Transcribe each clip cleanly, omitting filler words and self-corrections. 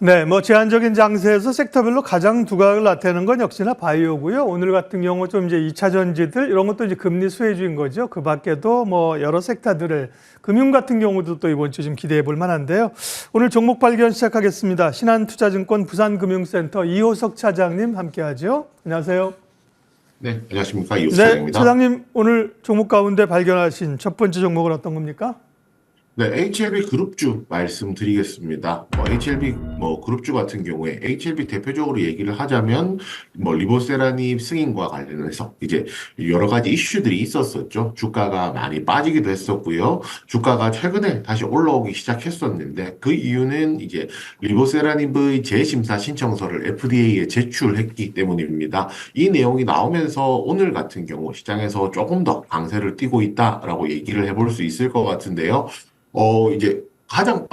네, 뭐 제한적인 장세에서 섹터별로 가장 두각을 나타내는 건 역시나 바이오고요. 오늘 같은 경우 좀 이제 2차 전지들 이런 것도 이제 금리 수혜주인 거죠. 그 밖에도 뭐 여러 섹터들을 금융 같은 경우도 또 이번 주 좀 기대해 볼 만한데요. 오늘 종목 발견 시작하겠습니다. 신한투자증권 부산금융센터 이호석 차장님 함께하죠. 안녕하세요. 네, 안녕하십니까. 이호수 네, 차장입니다. 차장님 오늘 종목 가운데 발견하신 첫 번째 종목은 어떤 겁니까? 네, HLB 그룹주 말씀드리겠습니다. HLB 그룹주 같은 경우에 HLB 대표적으로 얘기를 하자면 리보세라님 승인과 관련해서 이제 여러 가지 이슈들이 있었었죠. 주가가 많이 빠지기도 했었고요. 주가가 최근에 다시 올라오기 시작했었는데 그 이유는 이제 리보세라님의 재심사 신청서를 FDA에 제출했기 때문입니다. 이 내용이 나오면서 오늘 같은 경우 시장에서 조금 더 강세를 띠고 있다라고 얘기를 해볼 수 있을 것 같은데요. 이제 가장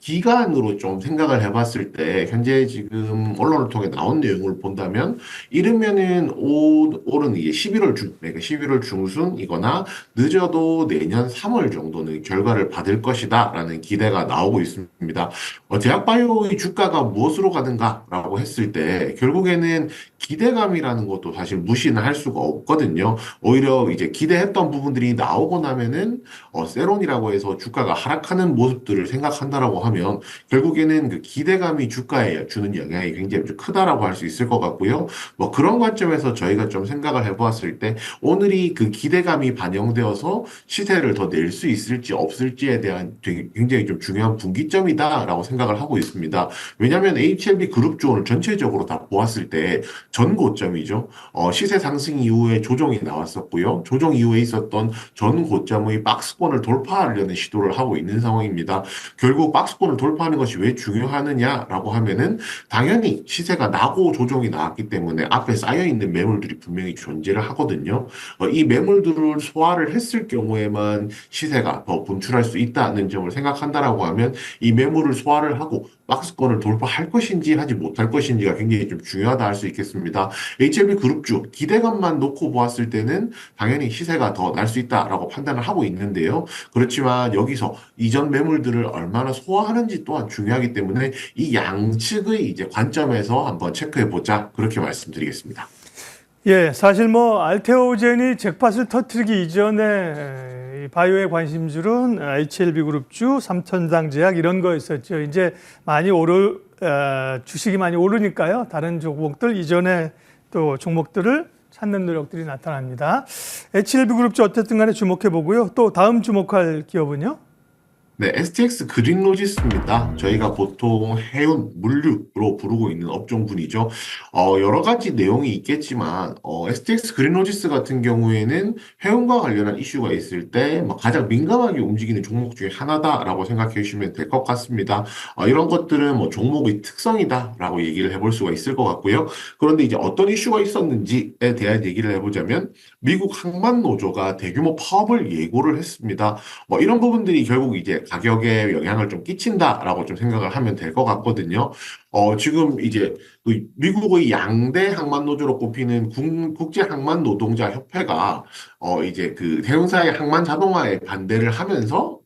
기간으로 좀 생각을 해봤을 때 현재 지금 언론을 통해 나온 내용을 본다면 이르면은 올은 이게 11월 그러니까 11월 중순이거나 늦어도 내년 3월 정도는 결과를 받을 것이다라는 기대가 나오고 있습니다. 제약바이오의 주가가 무엇으로 가는가라고 했을 때 결국에는 기대감이라는 것도 사실 무시는 할 수가 없거든요. 오히려 이제 기대했던 부분들이 나오고 나면은 세론이라고 해서 주가가 하락하는 모습들을 생각한다라고 하면 결국에는 그 기대감이 주가에 주는 영향이 굉장히 좀 크다라고 할 수 있을 것 같고요. 그런 관점에서 저희가 좀 생각을 해보았을 때 오늘이 그 기대감이 반영되어서 시세를 더 낼 수 있을지 없을지에 대한 되게 굉장히 좀 중요한 분기점이다라고 생각을 하고 있습니다. 왜냐하면 HLB 그룹주 오늘 전체적으로 다 보았을 때 전 고점이죠. 시세 상승 이후에 조정이 나왔었고요. 조정 이후에 있었던 전 고점의 박스권을 돌파하려는 시도를 하고 있는 상황입니다. 결국 박스권을 돌파하는 것이 왜 중요하느냐라고 하면은 당연히 시세가 나고 조정이 나왔기 때문에 앞에 쌓여있는 매물들이 분명히 존재를 하거든요. 이 매물들을 소화를 했을 경우에만 시세가 더 분출할 수 있다는 점을 생각한다라고 하면 이 매물을 소화를 하고 박스권을 돌파할 것인지 하지 못할 것인지가 굉장히 좀 중요하다 할 수 있겠습니다. HLB 그룹주 기대감만 놓고 보았을 때는 당연히 시세가 더 날 수 있다라고 판단을 하고 있는데요. 그렇지만 여기서 이전 매물들을 얼마나 소화하는지 또한 중요하기 때문에 이 양측의 이제 관점에서 한번 체크해 보자 그렇게 말씀드리겠습니다. 예, 사실 뭐 알테오젠이 잭팟을 터뜨리기 이전에 이 바이오의 관심줄은 HLB 그룹주, 삼천당제약 이런 거였었죠. 이제 많이 주식이 많이 오르니까요. 다른 종목들 이전에 또 종목들을 찾는 노력들이 나타납니다. HLB 그룹주 어쨌든 간에 주목해 보고요. 또 다음 주목할 기업은요? 네, STX 그린로지스입니다. 저희가 보통 해운, 물류로 부르고 있는 업종군이죠. 여러 가지 내용이 있겠지만, STX 그린로지스 같은 경우에는 해운과 관련한 이슈가 있을 때 가장 민감하게 움직이는 종목 중에 하나다라고 생각해 주시면 될 것 같습니다. 이런 것들은 종목의 특성이다라고 얘기를 해볼 수가 있을 것 같고요. 그런데 이제 어떤 이슈가 있었는지에 대한 얘기를 해보자면, 미국 항만노조가 대규모 파업을 예고를 했습니다. 이런 부분들이 결국 이제 가격에 영향을 좀 끼친다라고 좀 생각을 하면 될 것 같거든요. 지금 이제 그 미국의 양대 항만 노조로 꼽히는 국제 항만 노동자 협회가 이제 그 대형사의 항만 자동화에 반발을 하면서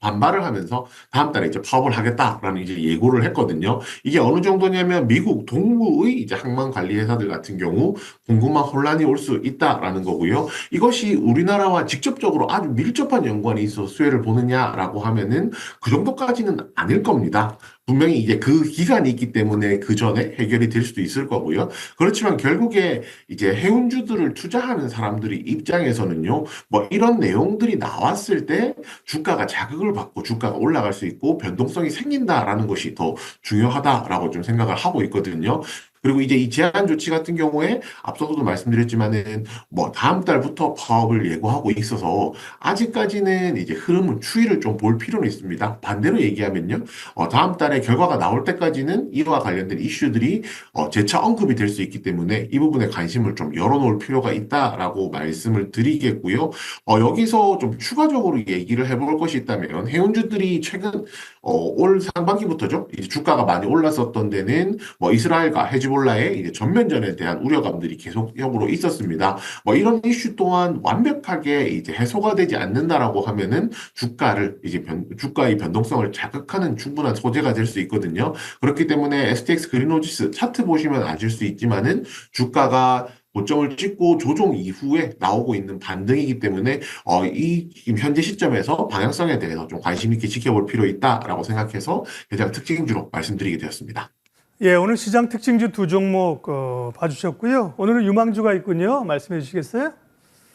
다음 달에 이제 파업을 하겠다라는 이제 예고를 했거든요. 이게 어느 정도냐면 미국 동부의 이제 항만 관리 회사들 같은 경우 공급망 혼란이 올 수 있다라는 거고요. 이것이 우리나라와 직접적으로 아주 밀접한 연관이 있어 수혜를 보느냐라고 하면은 그 정도까지는 아닐 겁니다. 분명히 이제 그 기간이 있기 때문에 그 전에 해결이 될 수도 있을 거고요. 그렇지만 결국에 이제 해운주들을 투자하는 사람들의 입장에서는요, 이런 내용들이 나왔을 때 주가가 자극을 받고 주가가 올라갈 수 있고 변동성이 생긴다라는 것이 더 중요하다라고 좀 생각을 하고 있거든요. 그리고 이제 이 제한 조치 같은 경우에 앞서서도 말씀드렸지만은 다음 달부터 파업을 예고하고 있어서 아직까지는 이제 추이를 좀 볼 필요는 있습니다. 반대로 얘기하면요. 다음 달에 결과가 나올 때까지는 이와 관련된 이슈들이 재차 언급이 될 수 있기 때문에 이 부분에 관심을 좀 열어놓을 필요가 있다라고 말씀을 드리겠고요. 여기서 좀 추가적으로 얘기를 해볼 것이 있다면 해운주들이 최근 올 상반기부터죠. 이제 주가가 많이 올랐었던 데는 이스라엘과 헤즈볼라 히즈볼라의 이제 전면전에 대한 우려감들이 계속적으로 있었습니다. 뭐 이런 이슈 또한 완벽하게 이제 해소가 되지 않는다라고 하면은 주가의 변동성을 자극하는 충분한 소재가 될 수 있거든요. 그렇기 때문에 STX 그린호지스 차트 보시면 아실 수 있지만은 주가가 고점을 찍고 조정 이후에 나오고 있는 반등이기 때문에 이 지금 현재 시점에서 방향성에 대해서 좀 관심 있게 지켜볼 필요 있다라고 생각해서 가장 특징주로 말씀드리게 되었습니다. 예, 오늘 시장 특징주 두 종목 봐주셨고요. 오늘은 유망주가 있군요. 말씀해 주시겠어요?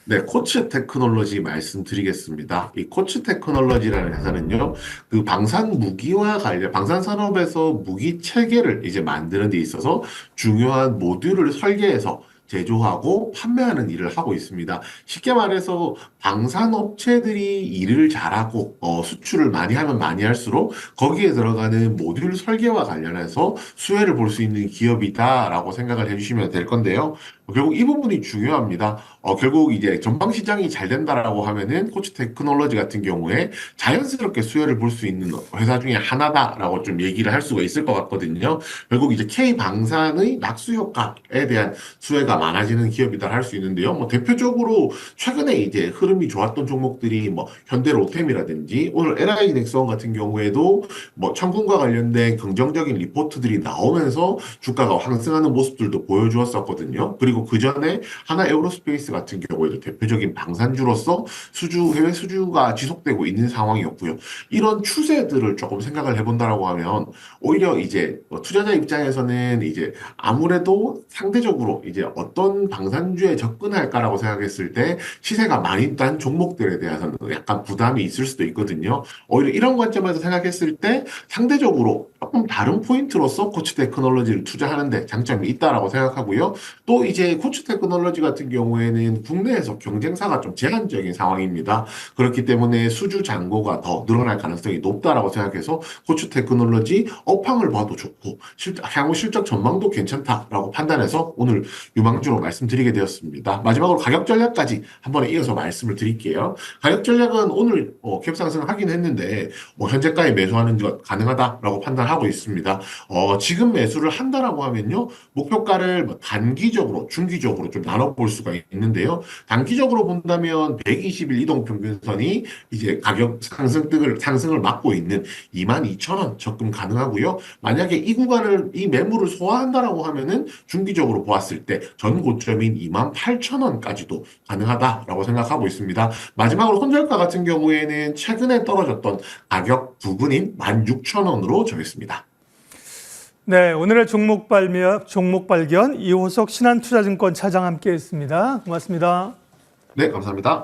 네, 코츠 테크놀로지 말씀드리겠습니다. 이 코츠 테크놀로지라는 회사는요, 그 방산 무기와 관련, 방산 산업에서 무기 체계를 이제 만드는 데 있어서 중요한 모듈을 설계해서 제조하고 판매하는 일을 하고 있습니다. 쉽게 말해서 방산업체들이 일을 잘하고 수출을 많이 하면 많이 할수록 거기에 들어가는 모듈 설계와 관련해서 수혜를 볼 수 있는 기업이다라고 생각을 해주시면 될 건데요. 결국 이 부분이 중요합니다. 결국 이제 전방 시장이 잘 된다라고 하면은 코츠 테크놀로지 같은 경우에 자연스럽게 수혜를 볼 수 있는 회사 중에 하나다라고 좀 얘기를 할 수가 있을 것 같거든요. 결국 이제 K 방산의 낙수 효과에 대한 수혜가 많아지는 기업이다 할 수 있는데요. 뭐 대표적으로 최근에 이제 흐름이 좋았던 종목들이 뭐 현대로템이라든지 오늘 LI 넥스원 같은 경우에도 뭐 천군과 관련된 긍정적인 리포트들이 나오면서 주가가 상승하는 모습들도 보여주었었거든요. 그리고 그 전에 하나 에어로스페이스 같은 경우에도 대표적인 방산주로서 해외 수주가 지속되고 있는 상황이었고요. 이런 추세들을 조금 생각을 해본다라고 하면 오히려 이제 투자자 입장에서는 이제 아무래도 상대적으로 이제 어떤 방산주에 접근할까라고 생각했을 때 시세가 많이 딴 종목들에 대해서는 약간 부담이 있을 수도 있거든요. 오히려 이런 관점에서 생각했을 때 상대적으로 조금 다른 포인트로서 코츠 테크놀로지를 투자하는데 장점이 있다라고 생각하고요. 또 이제 코츠 테크놀로지 같은 경우에는 국내에서 경쟁사가 좀 제한적인 상황입니다. 그렇기 때문에 수주 잔고가 더 늘어날 가능성이 높다라고 생각해서 코츠 테크놀로지 업황을 봐도 좋고 향후 실적 전망도 괜찮다라고 판단해서 오늘 유망주로 말씀드리게 되었습니다. 마지막으로 가격 전략까지 한 번에 이어서 말씀을 드릴게요. 가격 전략은 오늘 갭 상승하긴 했는데 현재가에 매수하는 것 가능하다라고 판단하고 있습니다. 지금 매수를 한다라고 하면요. 목표가를 단기적으로, 중기적으로 좀 나눠볼 수가 있는데요. 단기적으로 본다면 120일 이동평균선이 이제 가격 상승을 막고 있는 22,000원 접근 가능하고요. 만약에 이 매물을 소화한다라고 하면은 중기적으로 보았을 때 전 고점인 28,000원까지도 가능하다라고 생각하고 있습니다. 마지막으로 손절가 같은 경우에는 최근에 떨어졌던 가격 부근인 16,000원으로 정했습니다. 네, 오늘의 종목 발견 이호석 신한투자증권 차장 함께했습니다. 고맙습니다. 네, 감사합니다.